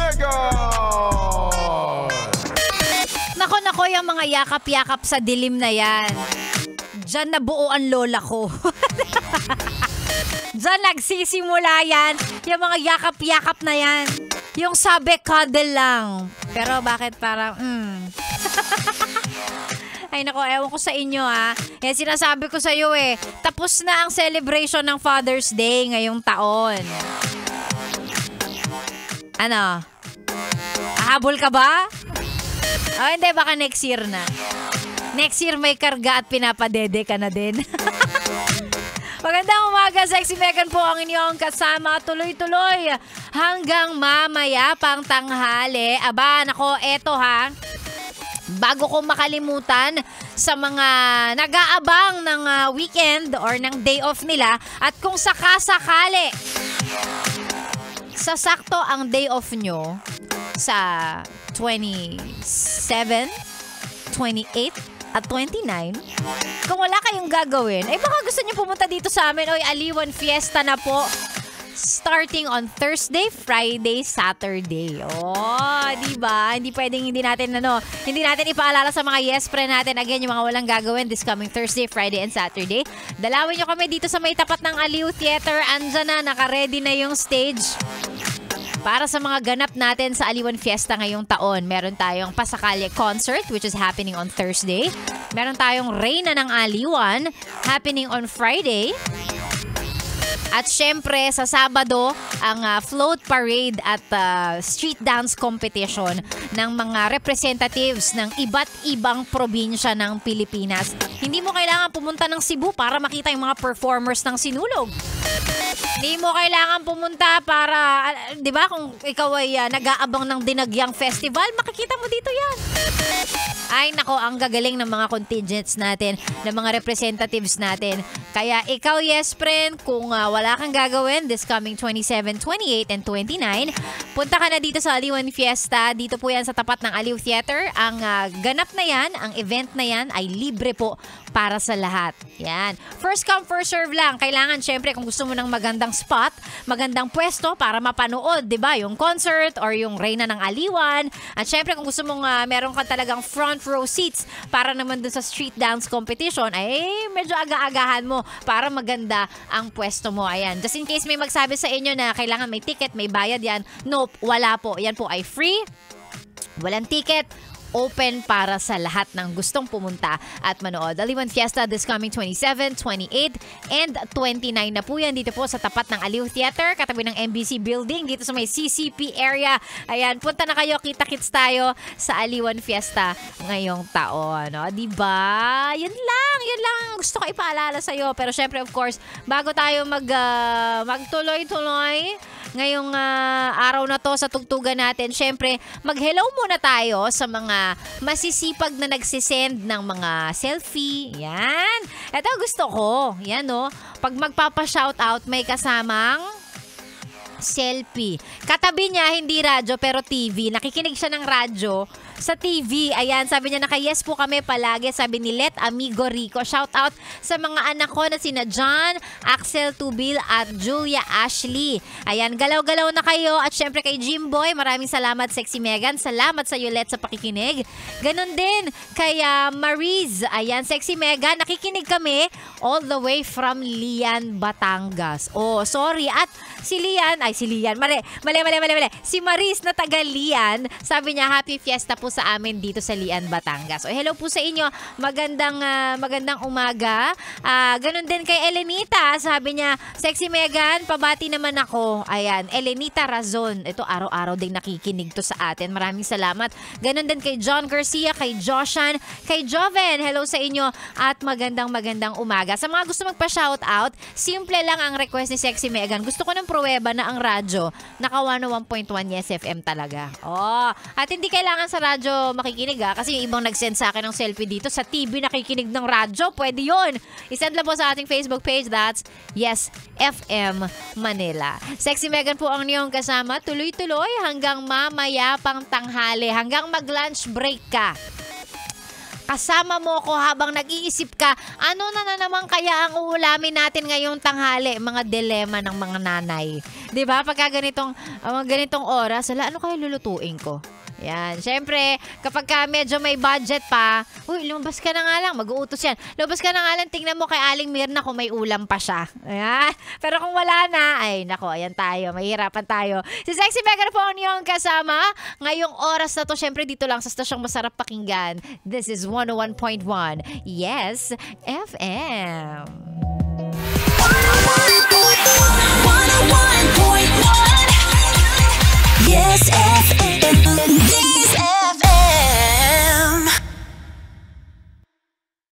Megan! Nako, yung mga yakap-yakap sa dilim na yan. Diyan nabuo ang lola ko. Diyan nagsisimula yan. Yung mga yakap-yakap na yan. Yung sabi, cuddle lang. Pero bakit parang, Ay nako, ewan ko sa inyo Yan sinasabi ko sa iyo Tapos na ang celebration ng Father's Day ngayong taon. Ano? Hahabol ka ba? Hindi, baka next year na. Next year may karga at pinapadede ka na din. Magandang umaga, Sexy Megan po ang inyong kasama. Tuloy-tuloy hanggang mamaya pang tanghali. Aba, nako, eto bago ko makalimutan sa mga nag-aabang ng weekend or ng day off nila at kung sakasakali sasakto ang day off nyo sa 27, 28 at 29, kung wala kayong gagawin, baka gusto nyo pumunta dito sa amin. Oy, Aliwan Fiesta na po. Starting on Thursday, Friday, Saturday. Diba? Hindi pwedeng hindi natin ipaalala sa mga yes friend natin. Again, yung mga walang gagawin this coming Thursday, Friday, and Saturday. Dalawin nyo kami dito sa may tapat ng Aliw Theater. Andyan na, naka-ready na yung stage. Para sa mga ganap natin sa Aliwan Fiesta ngayong taon, meron tayong Pasakale Concert which is happening on Thursday. Meron tayong Reyna ng Aliwan happening on Friday. At syempre, sa Sabado, ang float parade at street dance competition ng mga representatives ng iba't ibang probinsya ng Pilipinas. Hindi mo kailangan pumunta ng Cebu para makita yung mga performers ng Sinulog. Hindi mo kailangan pumunta para, di ba, kung ikaw ay nag-aabang ng Dinagyang Festival, makikita mo dito yan. Ay nako, ang gagaling ng mga contingents natin, ng mga representatives natin. Kaya ikaw, yes friend, kung wala kang gagawin this coming 27, 28, and 29, punta ka na dito sa Aliwan Fiesta. Dito po yan sa tapat ng Aliw Theater. Ang ganap na yan, ang event na yan ay libre po para sa lahat. Yan. First come, first serve lang. Kailangan, syempre, kung gusto mo ng magandang spot, magandang pwesto para mapanood, di ba? Yung concert or yung Reyna ng Aliwan. At syempre, kung gusto mong meron ka talagang front row seats para naman dun sa street dance competition, ay medyo aga-agahan mo para maganda ang pwesto mo. Ayan. Just in case may magsabi sa inyo na kailangan may ticket, may bayad yan. Nope, wala po. Yan po ay free. Walang ticket. Open para sa lahat ng gustong pumunta at manood. Aliwan Fiesta this coming 27, 28, and 29 na po yan. Dito po sa tapat ng Aliw Theater, katabi ng MBC Building, dito sa may CCP area. Ayan, punta na kayo, kita-kits tayo sa Aliwan Fiesta ngayong taon. No? Diba? Yun lang. Gusto ko ipaalala sa'yo. Pero syempre, of course, bago tayo magtuloy-tuloy, ngayong araw na to sa tugtugan natin, syempre, mag-hello muna tayo sa mga masisipag na nagsisend ng mga selfie. Yan. Ito gusto ko. Yan pag magpapa-shoutout, may kasamang selfie. Katabi niya, hindi radyo pero TV. Nakikinig siya ng radyo sa TV. Ayan, sabi niya, naka-yes po kami palagi. Sabi ni Let Amigo Rico. Shout out sa mga anak ko na sina John, Axel Tubil at Julia Ashley. Ayan, galaw-galaw na kayo. At syempre kay Jimboy, maraming salamat, Sexy Megan. Salamat sa iyo, Let, sa pakikinig. Ganon din kay Mariz. Ayan, Sexy Megan, nakikinig kami all the way from Lian, Batangas. Oh, sorry. At si Lian, mali. Si Mariz na taga Lian, sabi niya, happy fiesta po sa amin dito sa Lian, Batangas. O, hello po sa inyo. Magandang umaga. Ganon din kay Elenita. Sabi niya, Sexy Megan, pabati naman ako. Ayan, Elenita Razon. Ito, araw-araw din nakikinig to sa atin. Maraming salamat. Ganon din kay John Garcia, kay Joshan, kay Joven. Hello sa inyo at magandang umaga. Sa mga gusto magpa-shoutout, simple lang ang request ni Sexy Megan. Gusto ko ng pruweba na ang radyo naka 101.1 Yes FM talaga. Oh, at hindi kailangan sa radyo makikinig kasi yung ibang nag-send sa akin ng selfie dito sa TV nakikinig ng radyo. Pwede yun. I-send lang po sa ating Facebook page. That's Yes FM Manila. Sexy Megan po ang niyong kasama. Tuloy-tuloy hanggang mamaya pang tanghali. Hanggang mag-lunch break ka. kasama mo ko habang nag-iisip ka, ano na naman kaya ang uulamin natin ngayong tanghali? Mga dilema ng mga nanay. 'Di ba? Pagka ganitong oras, ano kaya lulutuin ko? Yan. Siyempre, kapag ka medyo may budget pa, lumabas ka na nga lang, mag-uutos yan. Lumabas ka na nga lang, tingnan mo kay Aling Mirna kung may ulam pa siya. Ayan. Pero kung wala na, ay nako, ayan tayo, mahirapan tayo. Si Sexy Megaphone yung kasama. Ngayong oras na to, siyempre dito lang sa stasyong masarap pakinggan. This is 101.1. Yes, FM. 101.1